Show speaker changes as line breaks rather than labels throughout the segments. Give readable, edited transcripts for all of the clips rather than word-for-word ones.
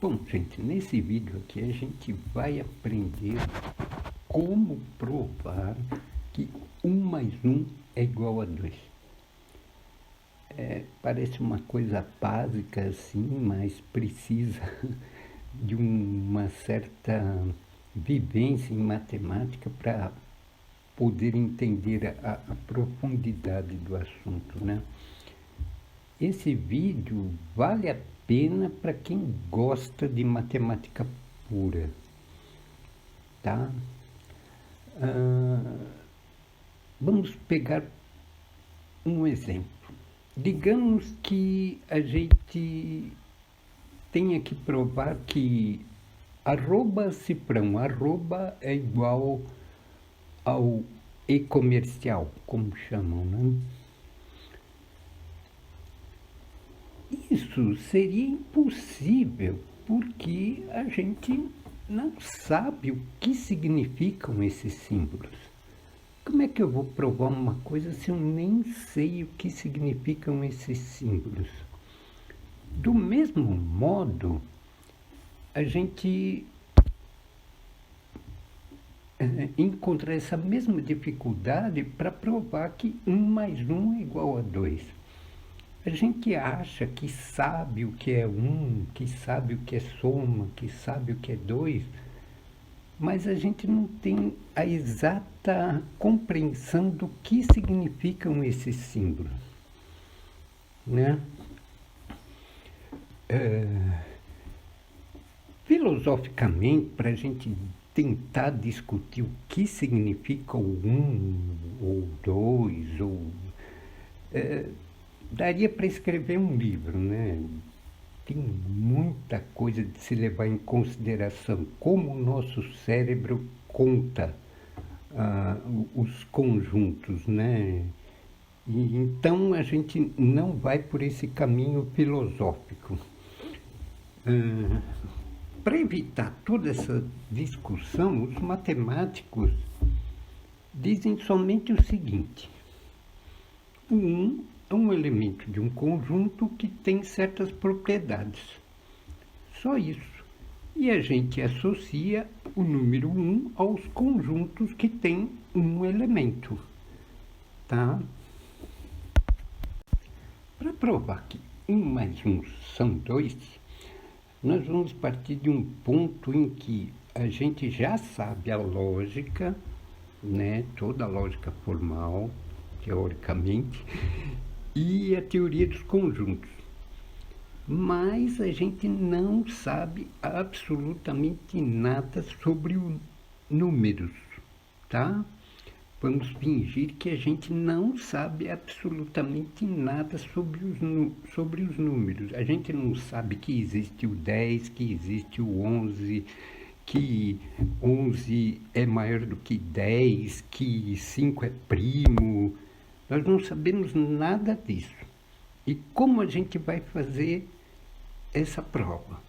Bom, gente, nesse vídeo aqui a gente vai aprender como provar que 1 mais 1 é igual a 2. Parece uma coisa básica assim, mas precisa de uma certa vivência em matemática para poder entender a profundidade do assunto, né? Esse vídeo vale a pena para quem gosta de matemática pura, tá? Vamos pegar um exemplo. Digamos que a gente tenha que provar que @cifrão, é igual ao e-comercial, como chamam, né? Isso seria impossível, porque a gente não sabe o que significam esses símbolos. Como é que eu vou provar uma coisa se eu nem sei o que significam esses símbolos? Do mesmo modo, a gente encontra essa mesma dificuldade para provar que 1 mais 1 é igual a 2. A gente acha que sabe o que é 1, que sabe o que é soma, que sabe o que é 2, mas a gente não tem a exata compreensão do que significam esses símbolos, né? Filosoficamente, para a gente tentar discutir o que significa o 1 ou 2, daria para escrever um livro, né? Tem muita coisa de se levar em consideração, como o nosso cérebro conta os conjuntos, né? E, então a gente não vai por esse caminho filosófico. Para evitar toda essa discussão, os matemáticos dizem somente o seguinte: o 1 é um elemento de um conjunto que tem certas propriedades. Só isso. E a gente associa o número 1 aos conjuntos que têm um elemento, tá? Para provar que 1 mais 1 são 2, nós vamos partir de um ponto em que a gente já sabe a lógica, né? Toda a lógica formal, teoricamente, e a teoria dos conjuntos. Mas a gente não sabe absolutamente nada sobre os números, tá? Vamos fingir que a gente não sabe absolutamente nada sobre os números. A gente não sabe que existe o 10, que existe o 11, que 11 é maior do que 10, que 5 é primo. Nós não sabemos nada disso. E como a gente vai fazer essa prova?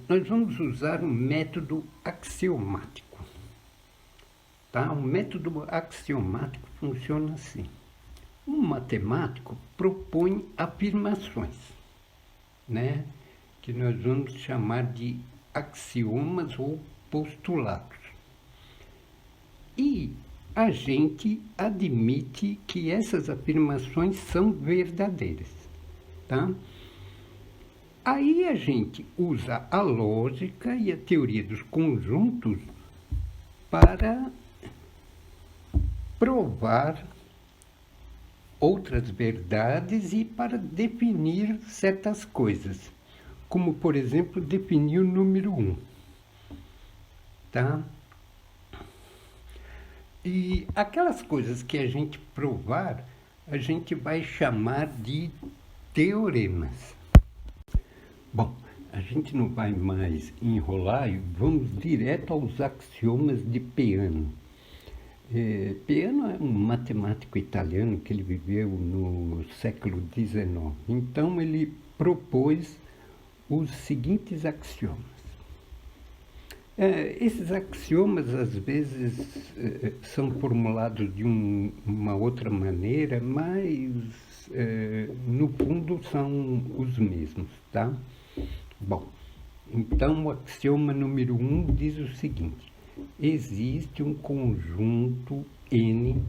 Nós vamos usar um método axiomático. Tá? O método axiomático funciona assim. Um matemático propõe afirmações, né? Que nós vamos chamar de axiomas ou postulados. E a gente admite que essas afirmações são verdadeiras, tá? Aí a gente usa a lógica e a teoria dos conjuntos para provar outras verdades e para definir certas coisas, como, por exemplo, definir o número 1, tá? E aquelas coisas que a gente provar, a gente vai chamar de teoremas. Bom, a gente não vai mais enrolar e vamos direto aos axiomas de Peano. Peano é um matemático italiano que ele viveu no século XIX. Então ele propôs os seguintes axiomas. Esses axiomas, às vezes, são formulados de uma outra maneira, mas, no fundo, são os mesmos, tá? Bom, então o axioma número 1 diz o seguinte: existe um conjunto N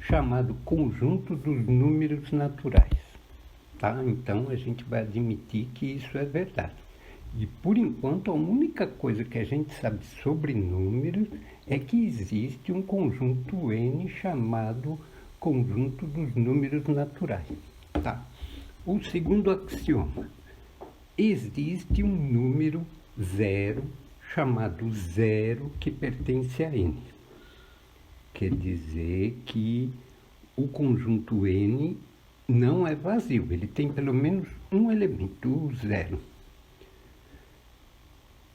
chamado conjunto dos números naturais. Tá? Então a gente vai admitir que isso é verdade. E por enquanto a única coisa que a gente sabe sobre números é que existe um conjunto N chamado conjunto dos números naturais. Tá? O segundo axioma: existe um número zero chamado zero que pertence a N. Quer dizer que o conjunto N não é vazio, ele tem pelo menos um elemento, o zero.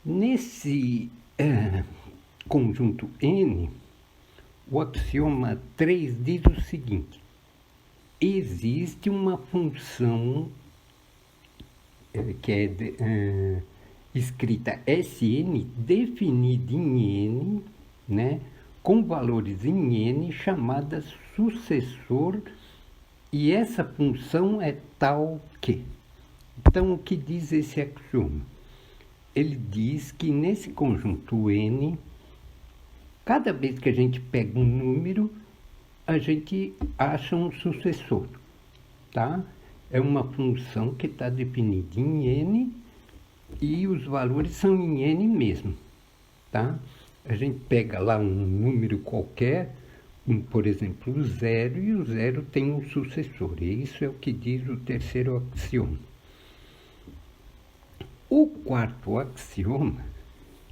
Nesse conjunto N, o axioma 3 diz o seguinte: existe uma função que é escrita Sn, definida em N, né, com valores em N, chamada sucessor, e essa função é tal que. Então, o que diz esse axioma? Ele diz que nesse conjunto N, cada vez que a gente pega um número, a gente acha um sucessor, tá? É uma função que está definida em N e os valores são em N mesmo, tá? A gente pega lá um número qualquer, por exemplo, o zero, e o zero tem um sucessor. E isso é o que diz o terceiro axioma. O quarto axioma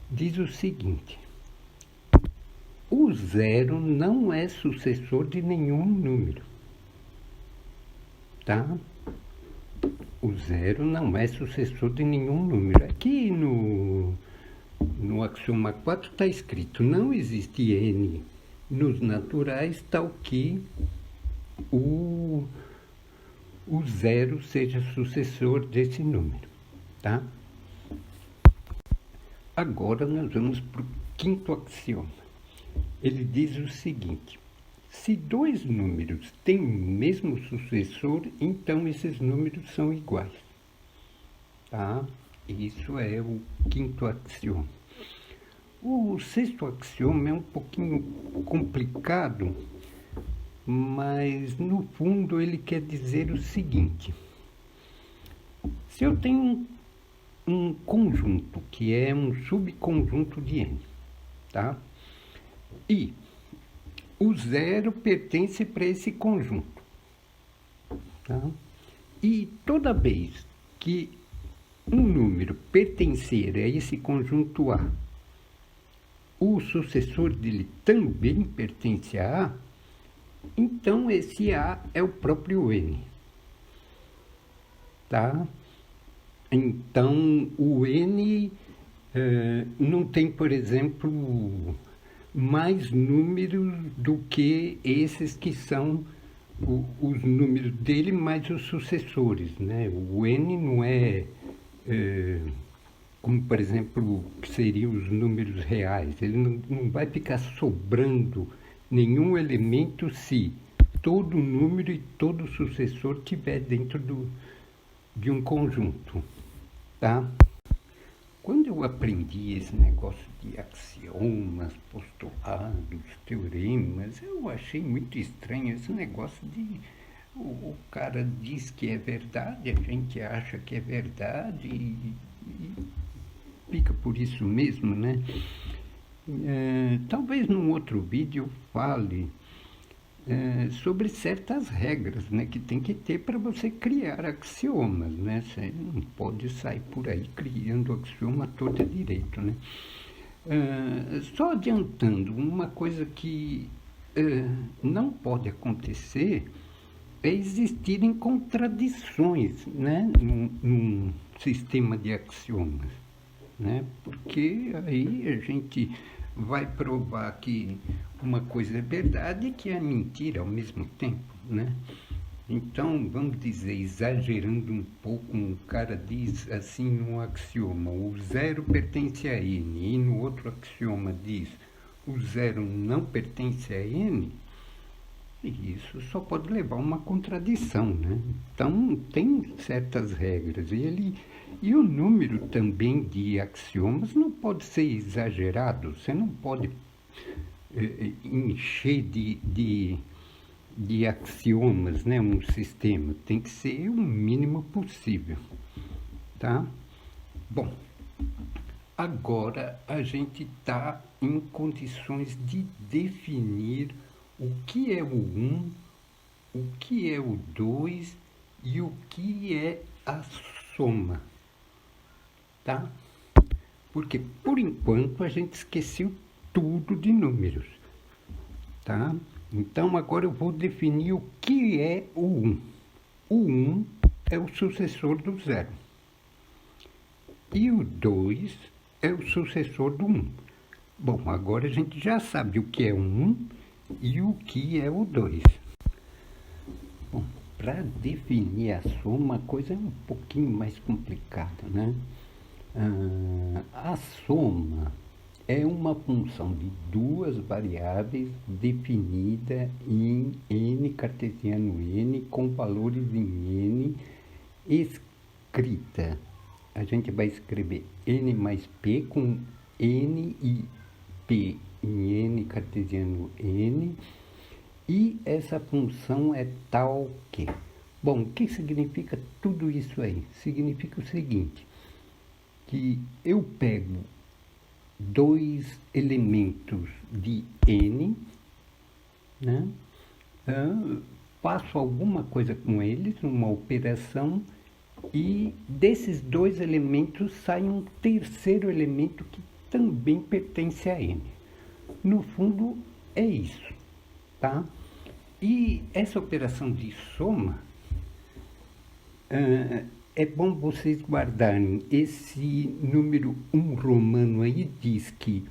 diz o seguinte: o zero não é sucessor de nenhum número, tá? O zero não é sucessor de nenhum número. Aqui no axioma 4 está escrito: não existe N nos naturais tal que o zero seja sucessor desse número, tá? Agora nós vamos para o quinto axioma. Ele diz o seguinte: se dois números têm o mesmo sucessor, então esses números são iguais. Tá? Isso é o quinto axioma. O sexto axioma é um pouquinho complicado, mas no fundo ele quer dizer o seguinte: se eu tenho um conjunto que é um subconjunto de N, tá? E o zero pertence para esse conjunto, tá? E toda vez que um número pertencer a esse conjunto A, o sucessor dele também pertence a A, então esse A é o próprio N, tá? Então o N não tem, por exemplo, mais números do que esses que são os números dele mais os sucessores, né? O N não é, como por exemplo, que seriam os números reais. Ele não vai ficar sobrando nenhum elemento se todo número e todo sucessor estiver dentro de um conjunto, tá? Quando eu aprendi esse negócio de axiomas, postulados, teoremas, eu achei muito estranho esse negócio de o cara diz que é verdade, a gente acha que é verdade e fica por isso mesmo, né? Talvez num outro vídeo eu fale sobre certas regras, né, que tem que ter para você criar axiomas, né? Você não pode sair por aí criando axioma todo direito, né? Só adiantando, uma coisa que não pode acontecer é existirem contradições, né, num sistema de axiomas, né? Porque aí a gente vai provar que uma coisa é verdade e que é mentira ao mesmo tempo, né? Então, vamos dizer, exagerando um pouco, um cara diz assim num axioma: o zero pertence a N, e no outro axioma diz: o zero não pertence a N, e isso só pode levar a uma contradição, né? Então, tem certas regras, e E o número também de axiomas não pode ser exagerado, você não pode encher de axiomas, né, um sistema, tem que ser o mínimo possível, tá? Bom, agora a gente está em condições de definir o que é o 1, o que é o 2 e o que é a soma, tá? Porque, por enquanto, a gente esqueceu tudo de números, tá? Então, agora eu vou definir o que é o 1. O 1 é o sucessor do 0. E o 2 é o sucessor do 1. Bom, agora a gente já sabe o que é o 1 e o que é o 2. Bom, para definir a soma, a coisa é um pouquinho mais complicada, né? A soma é uma função de duas variáveis definida em n cartesiano n, com valores em n, escrita. A gente vai escrever n mais p com n e p em n cartesiano n, e essa função é tal que... Bom, o que significa tudo isso aí? Significa o seguinte, que eu pego dois elementos de n, né? Faço alguma coisa com eles, uma operação, e desses dois elementos sai um terceiro elemento que também pertence a n. No fundo, é isso, tá? E essa operação de soma, é bom vocês guardarem esse número 1 romano aí, diz que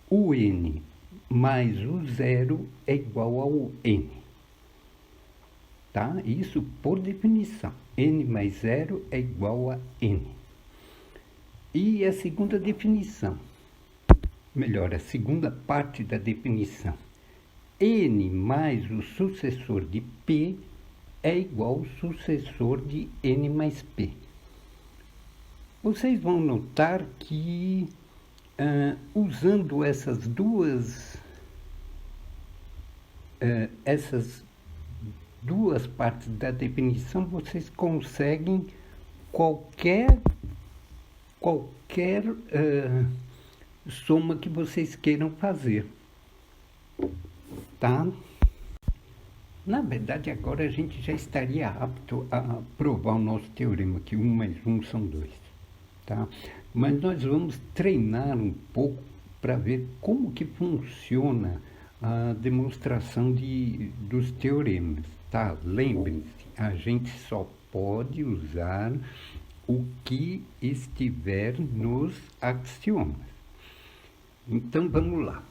o n mais o 0 é igual ao n, tá? Isso por definição, n mais 0 é igual a n. E a segunda definição, melhor, a segunda parte da definição, n mais o sucessor de p é igual ao sucessor de n mais p. Vocês vão notar que, usando essas duas partes da definição, vocês conseguem qualquer soma que vocês queiram fazer, tá? Na verdade, agora a gente já estaria apto a provar o nosso teorema, que 1 mais 1 são 2, tá? Mas nós vamos treinar um pouco para ver como que funciona a demonstração dos teoremas, tá? Lembrem-se, a gente só pode usar o que estiver nos axiomas. Então, vamos lá.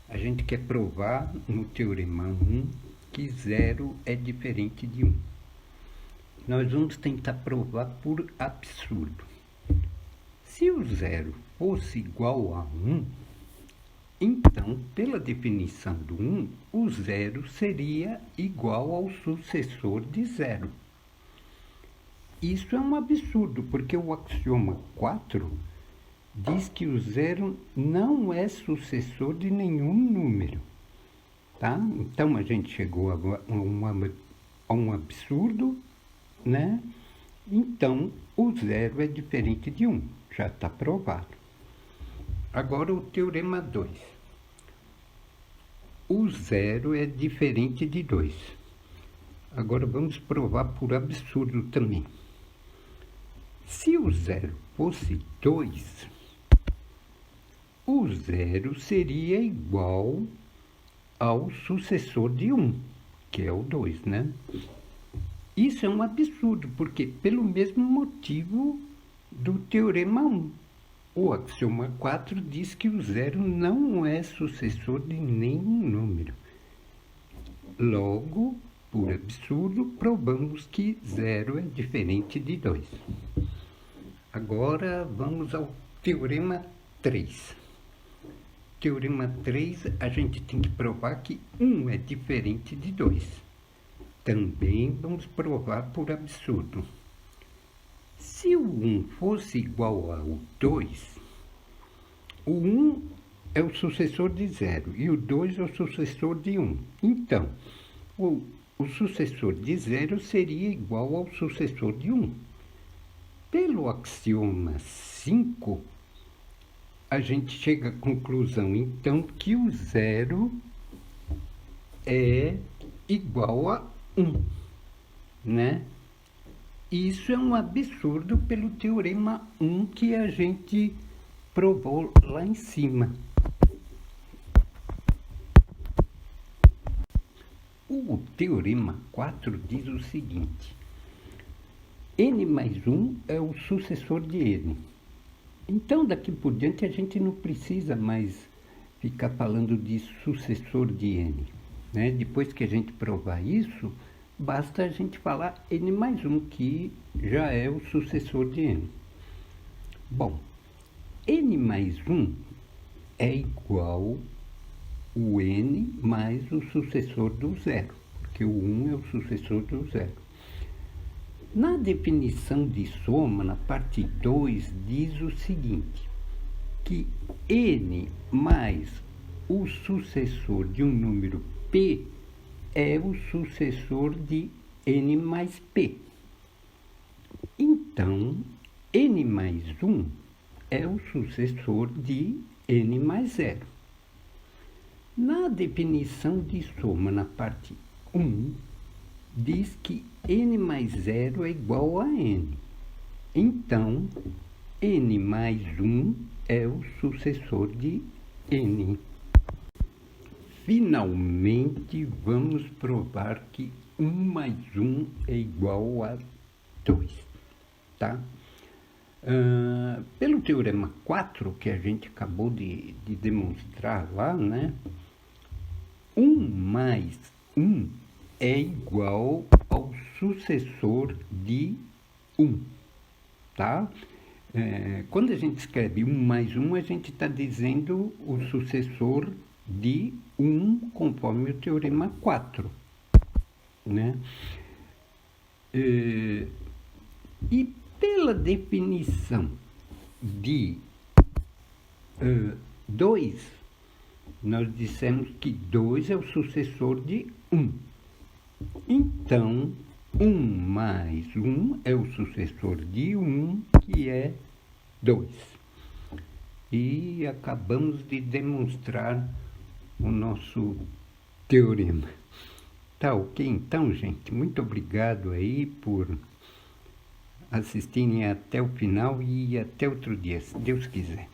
A gente quer provar no teorema 1 que 0 é diferente de 1. Nós vamos tentar provar por absurdo. Se o 0 fosse igual a 1, então, pela definição do 1, o 0 seria igual ao sucessor de 0. Isso é um absurdo, porque o axioma 4 diz que o 0 não é sucessor de nenhum número. Tá? Então, a gente chegou a um absurdo, né? Então, o 0 é diferente de 1, já está provado. Agora, o teorema 2. O 0 é diferente de 2. Agora, vamos provar por absurdo também. Se o 0 fosse 2, o 0 seria igual ao sucessor de 1, que é o 2, né? Isso é um absurdo, porque pelo mesmo motivo do teorema 1. O axioma 4 diz que o 0 não é sucessor de nenhum número. Logo, por absurdo, provamos que 0 é diferente de 2. Agora, vamos ao teorema 3. Teorema 3, a gente tem que provar que 1 é diferente de 2. Também vamos provar por absurdo. Se o o 1 fosse igual ao 2, o 1 é o sucessor de 0 e o 2 é o sucessor de 1. Então, o sucessor de 0 seria igual ao sucessor de 1. Pelo axioma 5, a gente chega à conclusão, então, que o 0 é igual a 1, né? Isso é um absurdo pelo teorema 1 que a gente provou lá em cima. O teorema 4 diz o seguinte: n mais 1 é o sucessor de n. Então, daqui por diante, a gente não precisa mais ficar falando de sucessor de n, né? Depois que a gente provar isso, basta a gente falar n mais 1, que já é o sucessor de n. Bom, n mais 1 é igual o n mais o sucessor do zero, porque o 1 é o sucessor do zero. Na definição de soma, na parte 2, diz o seguinte, que n mais o sucessor de um número p é o sucessor de n mais p. Então, n mais 1 é o sucessor de n mais 0. Na definição de soma, na parte 1, diz que n mais 0 é igual a n. Então, n mais 1 é o sucessor de n. Finalmente, vamos provar que 1 mais 1 é igual a 2, tá? Pelo teorema 4, que a gente acabou de demonstrar lá, né? 1 mais 1 é igual ao sucessor de 1, tá? Quando a gente escreve 1 mais 1, a gente está dizendo o sucessor de 1, conforme o teorema 4, né? E pela definição de 2, nós dissemos que 2 é o sucessor de 1. Então, 1 mais 1 é o sucessor de 1, que é 2. E acabamos de demonstrar o nosso teorema. Tá ok? Então, gente, muito obrigado aí por assistirem até o final e até outro dia, se Deus quiser.